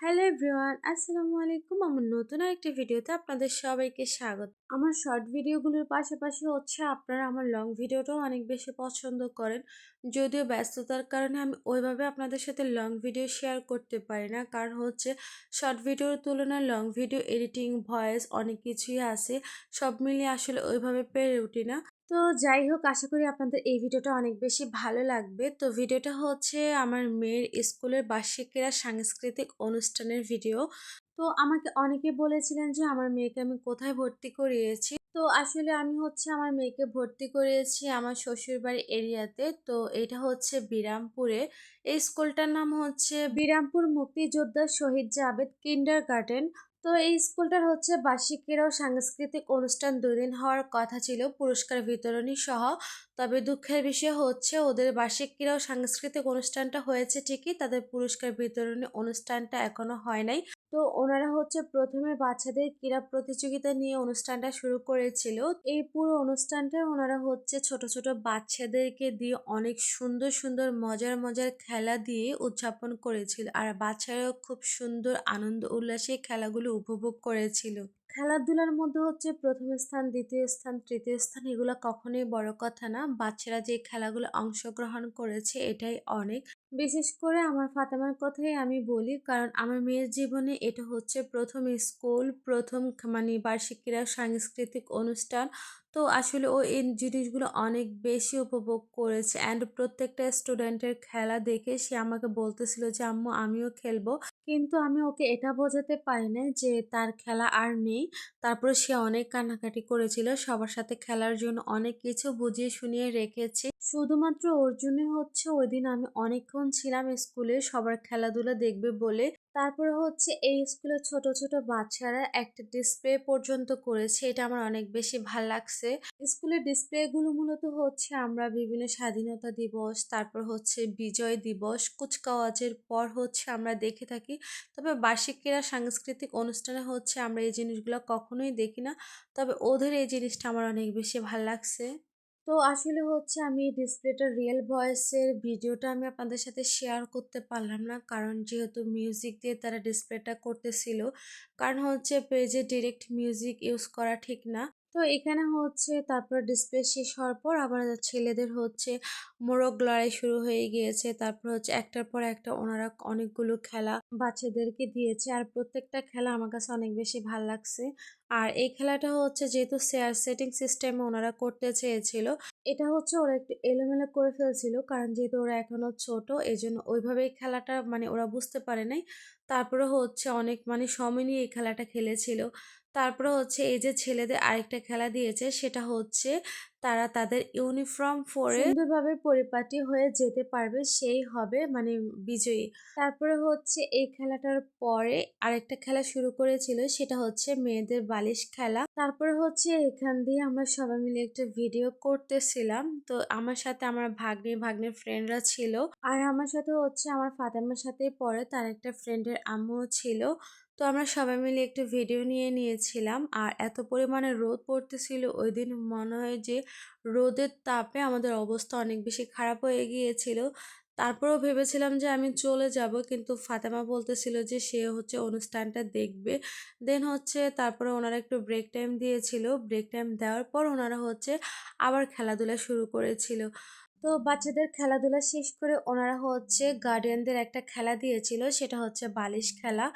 Hello everyone, আসসালামু আলাইকুম। আমার নতুন আরেকটি ভিডিওতে আপনাদের সবাইকে স্বাগত। আমার শর্ট ভিডিওগুলোর পাশাপাশি আপনারা আমার লং ভিডিওটাও অনেক বেশি পছন্দ করেন। যদিও ব্যস্ততার কারণে আমি ওইভাবে আপনাদের সাথে লং ভিডিও শেয়ার করতে পারি না, কারণ শর্ট ভিডিওর তুলনায় লং ভিডিও এডিটিং, ভয়েস অনেক কিছুই আছে, সব মিলিয়ে আসলে ওইভাবে পেরে উঠি না। তো যাই হোক, আশা করি আপনাদের এই ভিডিওটা অনেক বেশি ভালো লাগবে। তো ভিডিওটা আমার মেয়ের স্কুলের বার্ষিক ক্রীড়া সাংস্কৃতিক অনুষ্ঠানের ভিডিও। তো আমাকে অনেকে বলেছিলেন যে আমার মেয়েকে আমি কোথায় ভর্তি করিয়েছি। তো আসলে আমি আমার মেয়েকে ভর্তি করিয়েছি আমার শ্বশুরবাড়ি এরিয়াতে। তো এটা বিরামপুরে। এই স্কুলটার নাম বিরামপুর মুক্তিযোদ্ধা শহীদ জাবেদ কিন্ডার গার্ডেন। তো এই স্কুলটার বার্ষিক ক্রীড়া ও সাংস্কৃতিক অনুষ্ঠান 2 দিন হওয়ার কথা ছিল, পুরস্কার বিতরণী সহ। তবে দুঃখের বিষয় ওদের বার্ষিক ক্রীড়া ও সাংস্কৃতিক অনুষ্ঠানটা হয়েছে ঠিকই, তাদের পুরস্কার বিতরণী অনুষ্ঠানটা এখনো হয় নাই। তো ওনারা প্রথমে বাচ্চাদের ক্রীড়া প্রতিযোগিতা নিয়ে অনুষ্ঠানটা শুরু করেছিল। এই পুরো অনুষ্ঠানটা ওনারা ছোট ছোট বাচ্চাদেরকে দিয়ে অনেক সুন্দর সুন্দর মজার মজার খেলা দিয়ে উদযাপন করেছিল, আর বাচ্চারাও খুব সুন্দর আনন্দ উল্লাসে খেলাগুলো উপভোগ করেছিল। খেলাধুলার মধ্যে প্রথম স্থান, দ্বিতীয় স্থান, তৃতীয় স্থান এগুলো কখনোই বড় কথা না। বাচ্চারা যে খেলাগুলো অংশগ্রহণ করেছে এটাই অনেক। বিশেষ করে আমার ফাতেমার কথাই আমি বলি, কারণ আমার মেয়ের জীবনে এটা প্রথম স্কুল, প্রথম মানে বার্ষিক ক্রীড়া সাংস্কৃতিক অনুষ্ঠান। তো আসলে ও এই জিনিসগুলো অনেক বেশি উপভোগ করেছে, অ্যান্ড প্রত্যেকটা স্টুডেন্টের খেলা দেখে সে আমাকে বলতেছিল যে আম্মু আমিও খেলবো। কিন্তু আমি ওকে এটা বোঝাতে পারি না যে তার খেলা আর নেই। তারপরে সে অনেক কান্নাকাটি করেছিল, সবার সাথে খেলার জন্য অনেক কিছু বুঝিয়ে শুনিয়ে রেখেছি। শুধুমাত্র ওর জন্য ওই দিন আমি অনেকক্ষণ ছিলাম স্কুলে সবার খেলাধুলা দেখবে বলে। তারপরে এই স্কুলে ছোট ছোট বাচ্চারা একটা ডিসপ্লে পর্যন্ত করেছে, এটা আমার অনেক বেশি ভাল লাগছে। স্কুলের ডিসপ্লে গুলো মূলত আমরা বিভিন্ন স্বাধীনতা দিবস, তারপর বিজয় দিবস, কুচকাওয়াজের পর আমরা দেখে থাকি। তবে বার্ষিক ক্রীড়া সাংস্কৃতিক অনুষ্ঠানে আমরা এই জিনিসগুলো কখনোই দেখি না। তবে ওদের এই জিনিসটা আমার অনেক বেশি ভাল লাগছে। তো আসলে আমি এই ডিসপ্লেটার রিয়েল ভয়েসের ভিডিওটা আমি আপনাদের সাথে শেয়ার করতে পারলাম না, কারণ যেহেতু মিউজিক দিয়ে তারা ডিসপ্লেটা করতেছিল। কারণ পেজে ডিরেক্ট মিউজিক ইউজ করা ঠিক না। তো এখানে তারপর ডিসপ্লে শেষ হওয়ার পর আবার ছেলেদের মোরগ লড়াই শুরু হয়ে গিয়েছে। তারপর একটার পর একটা ওনারা অনেকগুলো খেলা বাচ্চাদেরকে দিয়েছে, আর প্রত্যেকটা খেলা আমার কাছে অনেক বেশি ভাল লাগছে। আর এই খেলাটা যেহেতু শেয়ার সেটিং সিস্টেমে ওনারা করতে চেয়েছিল, এটা ওরা একটু এলোমেলো করে ফেলছিল, কারণ যেহেতু ওরা এখনো ছোট এই জন্য ওইভাবেই খেলাটা ওরা বুঝতে পারে নাই। তারপরে অনেক সময় নিয়ে এই খেলাটা খেলেছিল। তারপরে এই যে ছেলেদের আরেকটা খেলা দিয়েছে, সেটা তারা তাদের ইউনিফর্ম পরে সুন্দরভাবে পরিপাটি হয়ে যেতে পারবে, সেই হবে বিজয়ী। তারপরে এই খেলাটার পরে আরেকটা খেলা শুরু করেছিল, সেটা মেয়েদের বালিশ খেলা। তারপরে এখান দিয়ে আমরা সবাই মিলে একটা ভিডিও করতেছিলাম। তো আমার সাথে আমার ভাগ্নের ফ্রেন্ডরা ছিল, আর আমার সাথে আমার ফাতেমার সাথে পরে তার একটা ফ্রেন্ডের আম্মুও ছিল। তো আমরা সবাই মিলে একটু ভিডিও নিয়ে নিয়েছিলাম। আর এত পরিমাণে রোদ পড়তেছিল ওই দিন, মনে হয় যে রোদের তাপে আমাদের অবস্থা অনেক বেশি খারাপ হয়ে গিয়েছিল। তারপরেও ভেবেছিলাম যে আমি চলে যাব, কিন্তু ফাতেমা বলতেছিল যে সে অনুষ্ঠানটা দেখবে। দেন তারপরে ওনারা একটু ব্রেক টাইম দিয়েছিল, ব্রেক টাইম দেওয়ার পর ওনারা আবার খেলাধুলা শুরু করেছিল। তো বাচ্চাদের খেলাধুলা শেষ করে ওনারা গার্ডিয়ানদের একটা খেলা দিয়েছিল, সেটা বালিশ খেলা।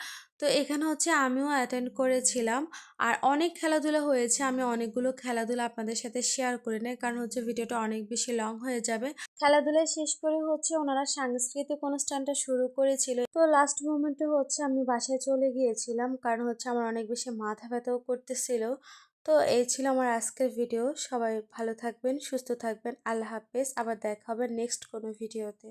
তো এখানে আমিও অ্যাটেন্ড করেছিলাম। আর অনেক খেলাধুলা হয়েছে, আমি অনেকগুলো খেলাধুলা আপনাদের সাথে শেয়ার করে নেই, কারণ ভিডিওটা অনেক বেশি লং হয়ে যাবে। খেলাধুলা শেষ করে ওনারা সাংস্কৃতিক অনুষ্ঠানটা শুরু করেছিল। তো লাস্ট মোমেন্টে আমি বাসায় চলে গিয়েছিলাম, কারণ আমার অনেক বেশি মাথা ব্যথাও করতেছিল। তো এই ছিল আমার আজকের ভিডিও। সবাই ভালো থাকবেন, সুস্থ থাকবেন। আল্লাহ হাফেজ। আবার দেখা হবে নেক্সট কোনো ভিডিওতে।